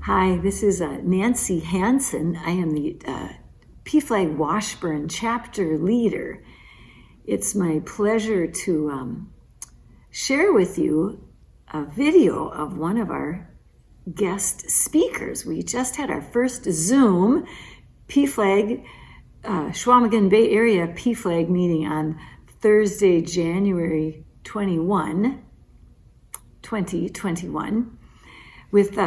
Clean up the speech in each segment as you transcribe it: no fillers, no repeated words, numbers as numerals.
Hi, this is Nancy Hansen. I am the PFLAG Washburn chapter leader. It's my pleasure to share with you a video of one of our guest speakers. We just had our first Zoom PFLAG Schwamigan Bay Area PFLAG meeting on Thursday, January 21, 2021. With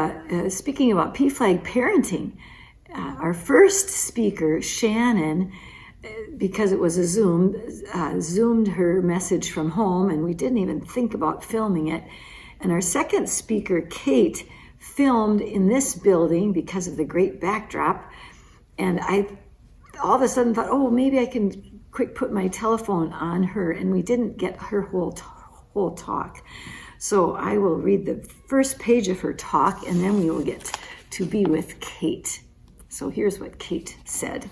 speaking about PFLAG Parenting. Our first speaker, Shannon, because it was a Zoom, Zoomed her message from home, and we didn't even think about filming it. And our second speaker, Kate, filmed in this building because of the great backdrop. And I all of a sudden thought, oh, maybe I can quick put my telephone on her, and we didn't get her whole talk. So I will read the first page of her talk, and then we will get to be with Kate. So here's what Kate said.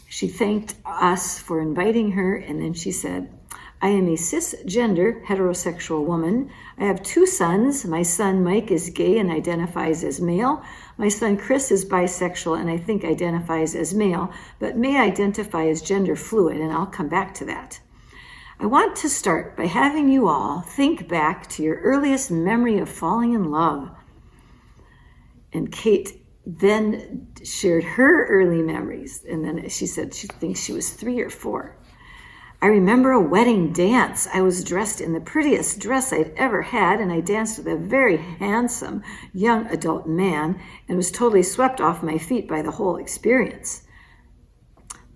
She thanked us for inviting her, and then she said, I am a cisgender heterosexual woman. I have two sons. My son Mike is gay and identifies as male. My son Chris is bisexual and I think identifies as male, but may identify as gender fluid, and I'll come back to that. I want to start by having you all think back to your earliest memory of falling in love. And Kate then shared her early memories. And then she said she thinks she was 3 or 4. I remember a wedding dance. I was dressed in the prettiest dress I'd ever had, and I danced with a very handsome young adult man and was totally swept off my feet by the whole experience.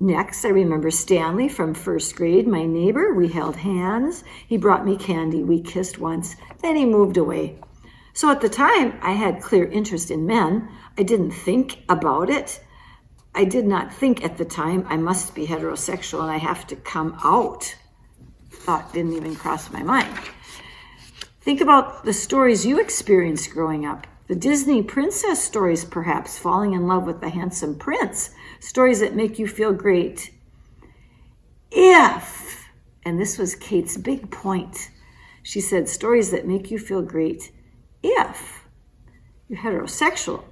Next, I remember Stanley from first grade, my neighbor. We held hands. He brought me candy. We kissed once. Then he moved away. So at the time, I had clear interest in men. I didn't think about it. I did not think at the time I must be heterosexual and I have to come out. Thought didn't even cross my mind. Think about the stories you experienced growing up. The Disney princess stories, perhaps, falling in love with the handsome prince. Stories that make you feel great. If, and this was Kate's big point, she said, stories that make you feel great if you're heterosexual.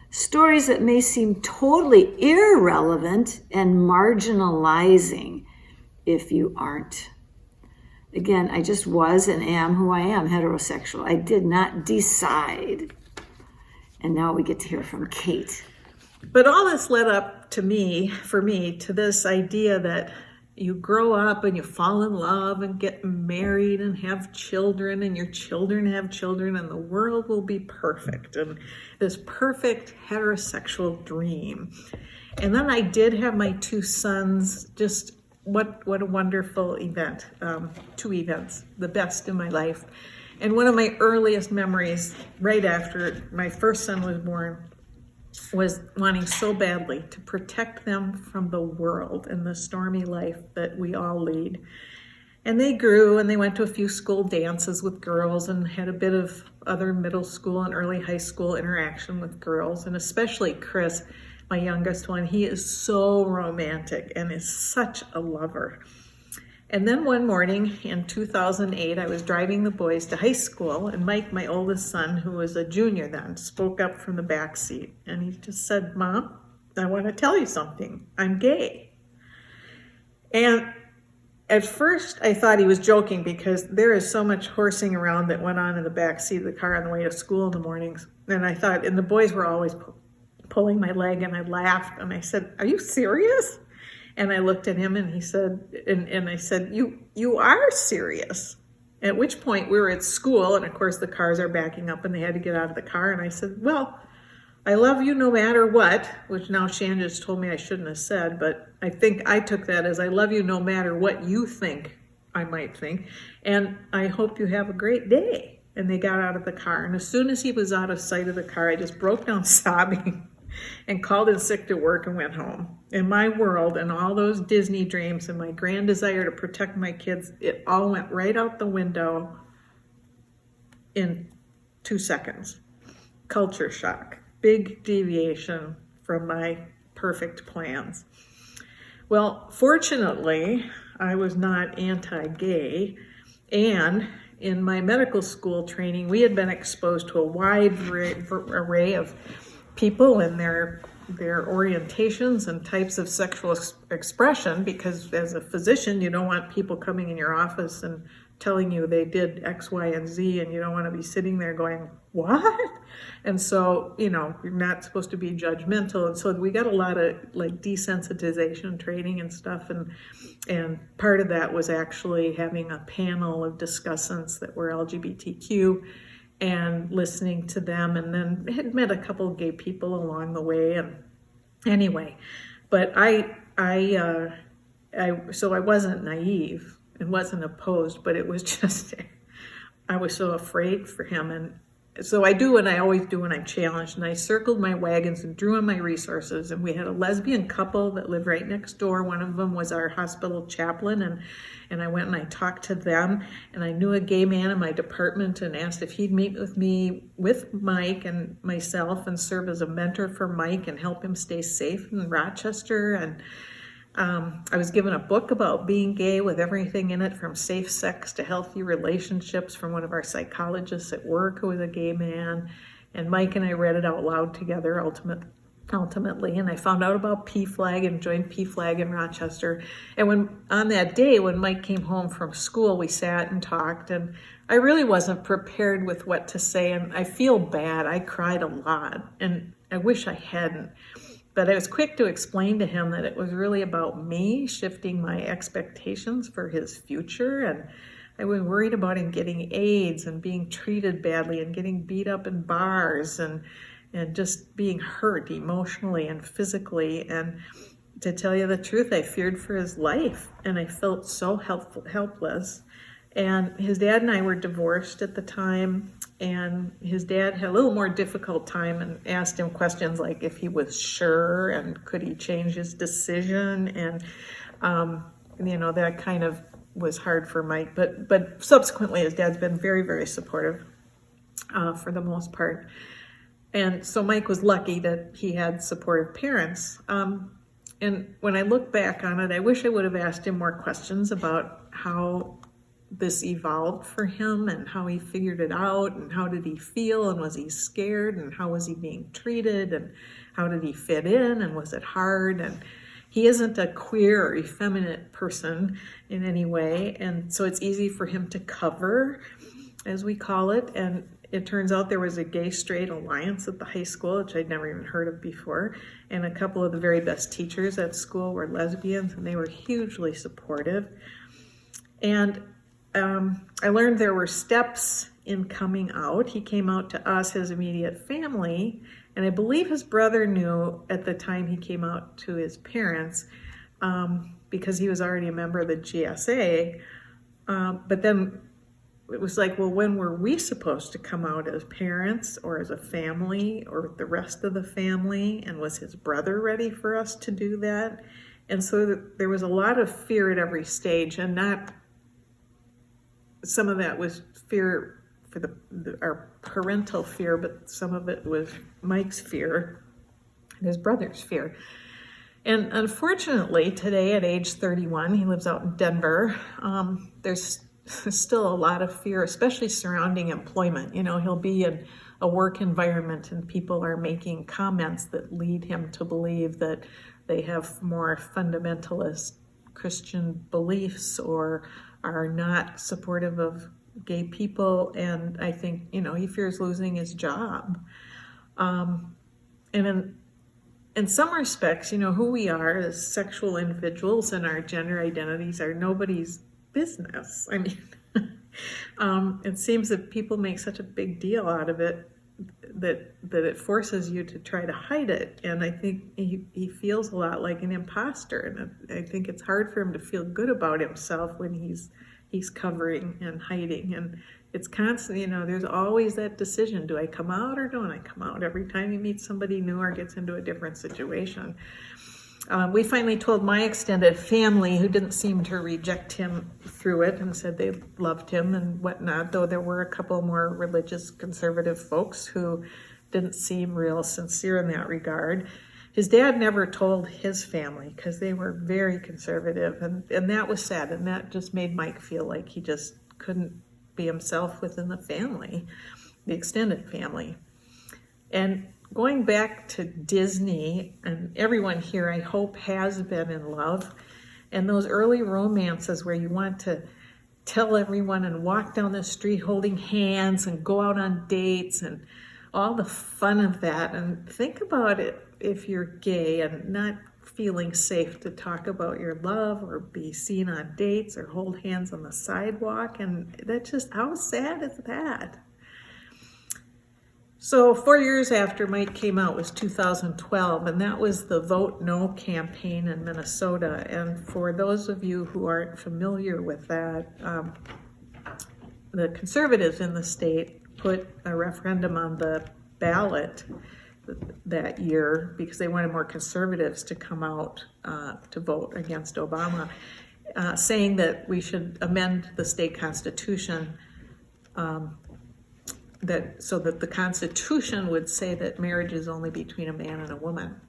Stories that may seem totally irrelevant and marginalizing if you aren't. Again, I just was and am who I am, heterosexual. I did not decide. And now we get to hear from Kate. But all this led up to for me, to this idea that you grow up and you fall in love and get married and have children, and your children have children, and the world will be perfect. And this perfect heterosexual dream. And then I did have my 2 sons. Just what a wonderful event. 2 events, the best in my life. And one of my earliest memories, right after my first son was born, was wanting so badly to protect them from the world and the stormy life that we all lead. And they grew, and they went to a few school dances with girls and had a bit of other middle school and early high school interaction with girls, and especially Chris, my youngest one. He is so romantic and is such a lover. And then one morning in 2008, I was driving the boys to high school, and Mike, my oldest son, who was a junior then, spoke up from the back seat. And he just said, Mom, I want to tell you something. I'm gay. And at first, I thought he was joking because there is so much horsing around that went on in the back seat of the car on the way to school in the mornings. And I thought, and the boys were always pulling my leg, and I laughed. And I said, are you serious? And I looked at him, and he said, and I said, you are serious. At which point we were at school, and of course the cars are backing up, and they had to get out of the car. And I said, well, I love you no matter what, which now Shan just told me I shouldn't have said, but I think I took that as I love you no matter what you think I might think. And I hope you have a great day. And they got out of the car. And as soon as he was out of sight of the car, I just broke down sobbing and called in sick to work and went home. In my world and all those Disney dreams and my grand desire to protect my kids, it all went right out the window in 2 seconds. Culture shock, big deviation from my perfect plans. Well, fortunately, I was not anti-gay, and in my medical school training, we had been exposed to a wide array of people and their orientations and types of sexual expression, because as a physician, you don't want people coming in your office and telling you they did X, Y, and Z, and you don't want to be sitting there going, what? And so, you're not supposed to be judgmental. And so we got a lot of like desensitization training and stuff. And part of that was actually having a panel of discussants that were LGBTQ and listening to them. And then had met a couple of gay people along the way. And anyway, but so I wasn't naive and wasn't opposed, but it was just, I was so afraid for him. And so I do what I always do when I'm challenged, and I circled my wagons and drew on my resources. And we had a lesbian couple that lived right next door. One of them was our hospital chaplain, and I went and I talked to them. And I knew a gay man in my department and asked if he'd meet with me, with Mike and myself, and serve as a mentor for Mike and help him stay safe in Rochester. And I was given a book about being gay with everything in it, from safe sex to healthy relationships, from one of our psychologists at work who was a gay man. And Mike and I read it out loud together ultimately. And I found out about PFLAG and joined PFLAG in Rochester. And on that day when Mike came home from school, we sat and talked, and I really wasn't prepared with what to say. And I feel bad. I cried a lot, and I wish I hadn't. But I was quick to explain to him that it was really about me shifting my expectations for his future. And I was worried about him getting AIDS and being treated badly and getting beat up in bars and just being hurt emotionally and physically. And to tell you the truth, I feared for his life, and I felt so helpless. And his dad and I were divorced at the time, and his dad had a little more difficult time and asked him questions like if he was sure and could he change his decision. And, that kind of was hard for Mike. But subsequently, his dad's been very, very supportive for the most part. And so Mike was lucky that he had supportive parents. And when I look back on it, I wish I would have asked him more questions about how this evolved for him and how he figured it out, and how did he feel, and was he scared, and how was he being treated, and how did he fit in, and was it hard. And he isn't a queer or effeminate person in any way, and so it's easy for him to cover, as we call it. And it turns out there was a gay-straight alliance at the high school, which I'd never even heard of before, and a couple of the very best teachers at school were lesbians, and they were hugely supportive. And I learned there were steps in coming out. He came out to us, his immediate family, and I believe his brother knew at the time he came out to his parents, because he was already a member of the GSA. But then it was like, well, when were we supposed to come out as parents or as a family or the rest of the family? And was his brother ready for us to do that? And so there was a lot of fear at every stage, and not some of that was fear for our parental fear, but some of it was Mike's fear and his brother's fear. And unfortunately, today at age 31, he lives out in Denver, there's still a lot of fear, especially surrounding employment. He'll be in a work environment and people are making comments that lead him to believe that they have more fundamentalist Christian beliefs or are not supportive of gay people. And I think, he fears losing his job. And in some respects, who we are as sexual individuals and our gender identities are nobody's business. I mean, it seems that people make such a big deal out of it that it forces you to try to hide it. And I think he feels a lot like an imposter. And I think it's hard for him to feel good about himself when he's covering and hiding. And it's constant, there's always that decision. Do I come out or don't I come out? Every time he meets somebody new or gets into a different situation. We finally told my extended family, who didn't seem to reject him through it and said they loved him and whatnot, though there were a couple more religious conservative folks who didn't seem real sincere in that regard. His dad never told his family because they were very conservative, and that was sad, and that just made Mike feel like he just couldn't be himself within the family, the extended family. And going back to Disney, and everyone here I hope has been in love, and those early romances where you want to tell everyone and walk down the street holding hands and go out on dates and all the fun of that. And think about it if you're gay and not feeling safe to talk about your love or be seen on dates or hold hands on the sidewalk. And that's just, how sad is that? So 4 years after Mike came out was 2012, and that was the Vote No campaign in Minnesota. And for those of you who aren't familiar with that, the conservatives in the state put a referendum on the ballot that year because they wanted more conservatives to come out to vote against Obama, saying that we should amend the state constitution so that the Constitution would say that marriage is only between a man and a woman.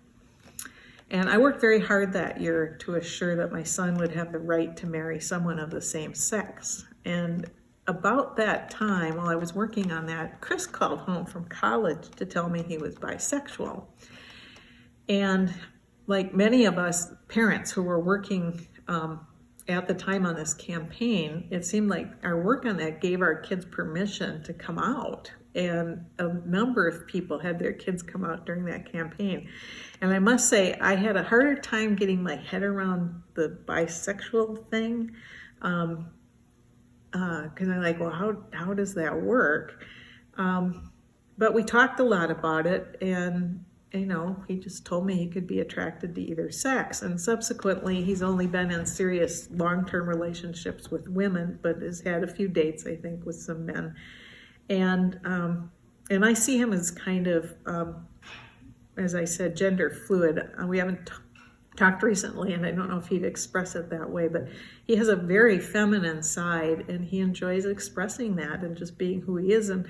And I worked very hard that year to assure that my son would have the right to marry someone of the same sex. And about that time, while I was working on that, Chris called home from college to tell me he was bisexual. And like many of us parents who were working at the time on this campaign, it seemed like our work on that gave our kids permission to come out. And a number of people had their kids come out during that campaign. And I must say, I had a harder time getting my head around the bisexual thing. Because I'm like, well, how does that work? But we talked a lot about it, and he just told me he could be attracted to either sex. And subsequently, he's only been in serious long-term relationships with women, but has had a few dates, I think, with some men. And I see him as kind of, as I said, gender fluid. We haven't talked recently, and I don't know if he'd express it that way, but he has a very feminine side, and he enjoys expressing that and just being who he is. And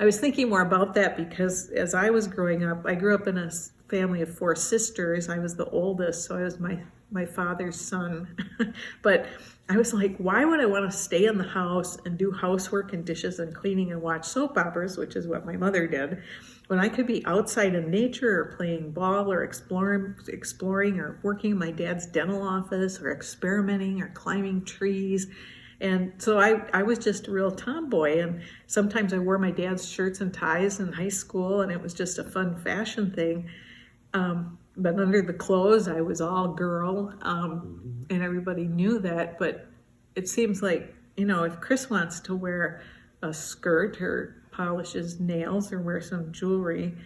I was thinking more about that because as I was growing up, I grew up in a family of 4 sisters. I was the oldest, so I was my father's son. But I was like, why would I want to stay in the house and do housework and dishes and cleaning and watch soap operas, which is what my mother did, when I could be outside in nature or playing ball or exploring or working in my dad's dental office or experimenting or climbing trees. And so I was just a real tomboy, and sometimes I wore my dad's shirts and ties in high school, and it was just a fun fashion thing. But under the clothes, I was all girl, and everybody knew that. But it seems like, if Chris wants to wear a skirt or polishes nails or wear some jewelry,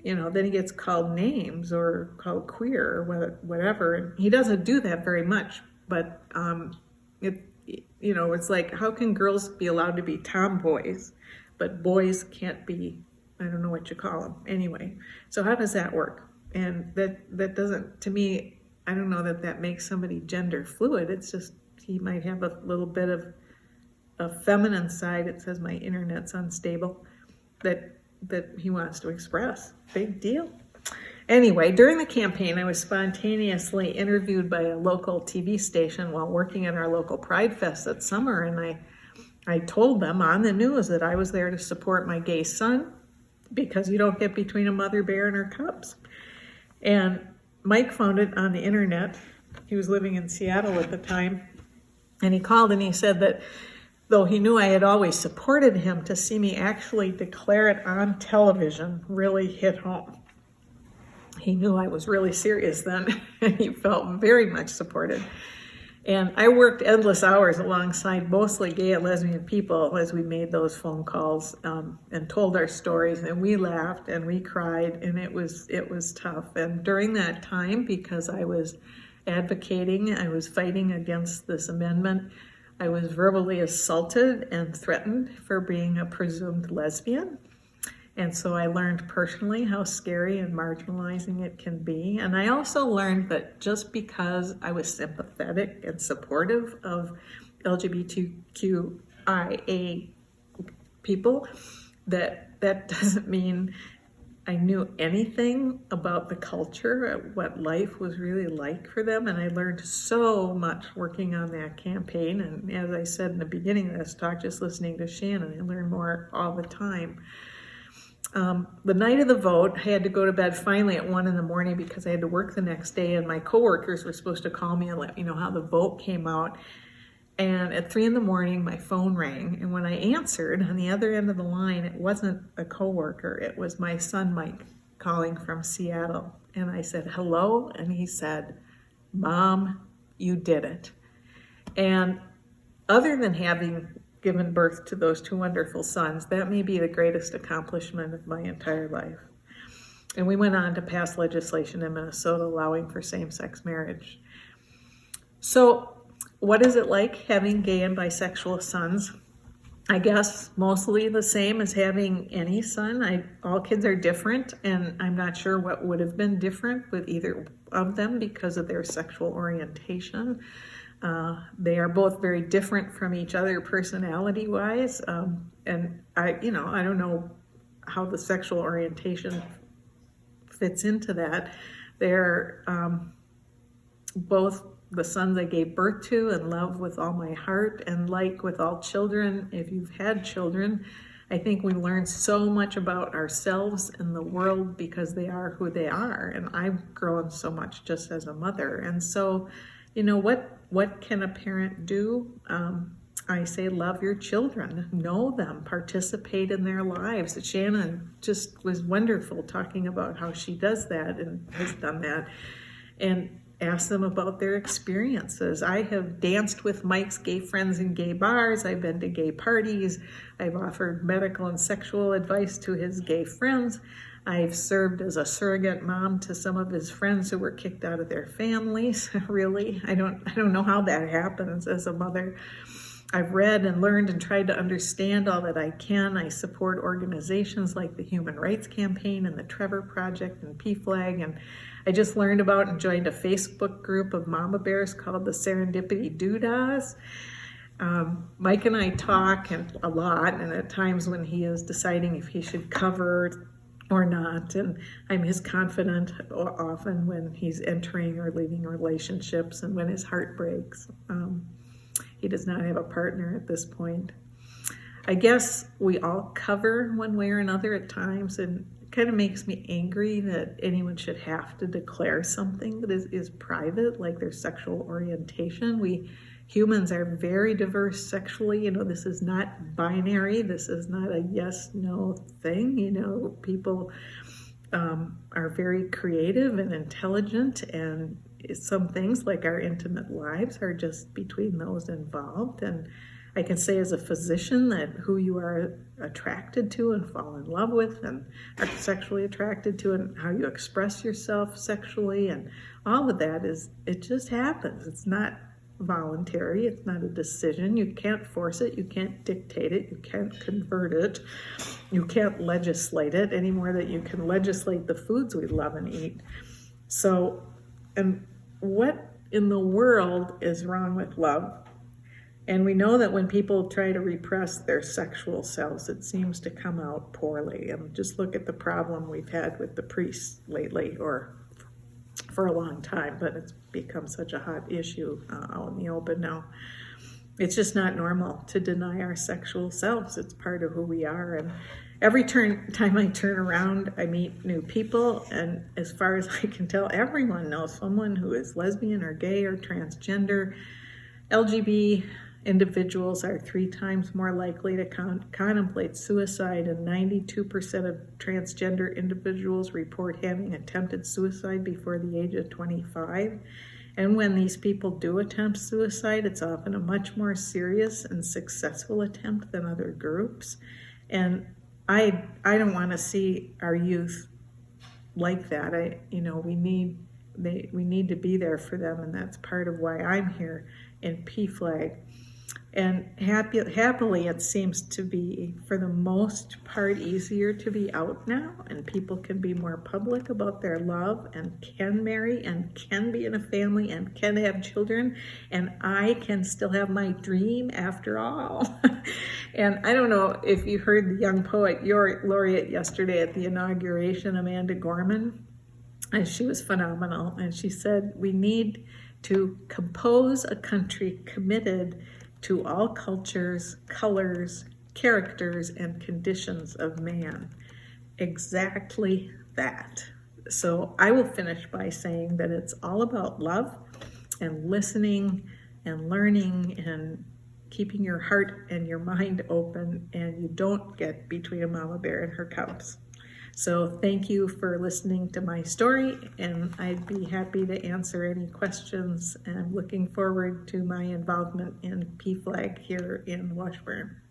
then he gets called names or called queer or whatever. And he doesn't do that very much, but it's like, how can girls be allowed to be tomboys, but boys can't be, I don't know what you call them. Anyway, so how does that work? And that doesn't, to me, I don't know that makes somebody gender fluid. It's just, he might have a little bit of a feminine side. It says my internet's unstable, that he wants to express. Big deal. Anyway, during the campaign, I was spontaneously interviewed by a local TV station while working at our local Pride Fest that summer, and I told them on the news that I was there to support my gay son because you don't get between a mother bear and her cubs. And Mike found it on the internet. He was living in Seattle at the time, and he called and he said that though he knew I had always supported him, to see me actually declare it on television really hit home. He knew I was really serious then, and he felt very much supported. And I worked endless hours alongside mostly gay and lesbian people as we made those phone calls and told our stories, and we laughed and we cried, and it was tough. And during that time, because I was advocating, I was fighting against this amendment, I was verbally assaulted and threatened for being a presumed lesbian. And so I learned personally how scary and marginalizing it can be. And I also learned that just because I was sympathetic and supportive of LGBTQIA people, that doesn't mean I knew anything about the culture, what life was really like for them. And I learned so much working on that campaign. And as I said in the beginning of this talk, just listening to Shannon, I learned more all the time. The night of the vote, I had to go to bed finally at 1 a.m. because I had to work the next day, and my coworkers were supposed to call me and let me know how the vote came out. And at 3 a.m, my phone rang, and when I answered, on the other end of the line, it wasn't a coworker, it was my son Mike calling from Seattle. And I said, hello, and he said, Mom, you did it. And other than having given birth to those two wonderful sons, that may be the greatest accomplishment of my entire life. And we went on to pass legislation in Minnesota allowing for same-sex marriage. So what is it like having gay and bisexual sons? I guess mostly the same as having any son. All kids are different, and I'm not sure what would have been different with either of them because of their sexual orientation. They are both very different from each other personality-wise, and I don't know how the sexual orientation fits into that. They're both the sons I gave birth to and love with all my heart, and like with all children, if you've had children, I think we learn so much about ourselves and the world because they are who they are, and I've grown so much just as a mother. And so, what can a parent do? I say love your children, know them, participate in their lives. Shannon just was wonderful talking about how she does that and has done that, and ask them about their experiences. I have danced with Mike's gay friends in gay bars. I've been to gay parties. I've offered medical and sexual advice to his gay friends. I've served as a surrogate mom to some of his friends who were kicked out of their families. Really, I don't know how that happens as a mother. I've read and learned and tried to understand all that I can. I support organizations like the Human Rights Campaign and the Trevor Project and PFLAG, and I just learned about and joined a Facebook group of mama bears called the Serendipity Doodahs. Mike and I talk a lot, and at times when he is deciding if he should cover or not, and I'm his confidant often when he's entering or leaving relationships and when his heart breaks. He does not have a partner at this point. I guess we all cover one way or another at times, and it kind of makes me angry that anyone should have to declare something that is private, like their sexual orientation. We humans are very diverse sexually. This is not binary. This is not a yes-no thing. People are very creative and intelligent, and some things like our intimate lives are just between those involved. And I can say as a physician that who you are attracted to and fall in love with and are sexually attracted to, and how you express yourself sexually, and all of that it just happens. It's not voluntary. It's not a decision. You can't force it. You can't dictate it. You can't convert it. You can't legislate it any more than you can legislate the foods we love and eat. So, and what in the world is wrong with love? And we know that when people try to repress their sexual selves, it seems to come out poorly. And just look at the problem we've had with the priests lately, or for a long time, but it's become such a hot issue out in the open now. It's just not normal to deny our sexual selves. It's part of who we are. And every time I turn around, I meet new people, and as far as I can tell, everyone knows someone who is lesbian or gay or transgender. LGBT individuals are 3 times more likely to contemplate suicide, and 92% of transgender individuals report having attempted suicide before the age of 25. And when these people do attempt suicide, it's often a much more serious and successful attempt than other groups. And I don't want to see our youth like that. We need to be there for them, and that's part of why I'm here in PFLAG. And happily, it seems to be, for the most part, easier to be out now, and people can be more public about their love and can marry and can be in a family and can have children, and I can still have my dream after all. And I don't know if you heard the young poet laureate yesterday at the inauguration, Amanda Gorman, and she was phenomenal. And she said, we need to compose a country committed to all cultures, colors, characters, and conditions of man. Exactly that. So I will finish by saying that it's all about love and listening and learning and keeping your heart and your mind open, and you don't get between a mama bear and her cubs. So thank you for listening to my story, and I'd be happy to answer any questions, and I'm looking forward to my involvement in PFLAG here in Washburn.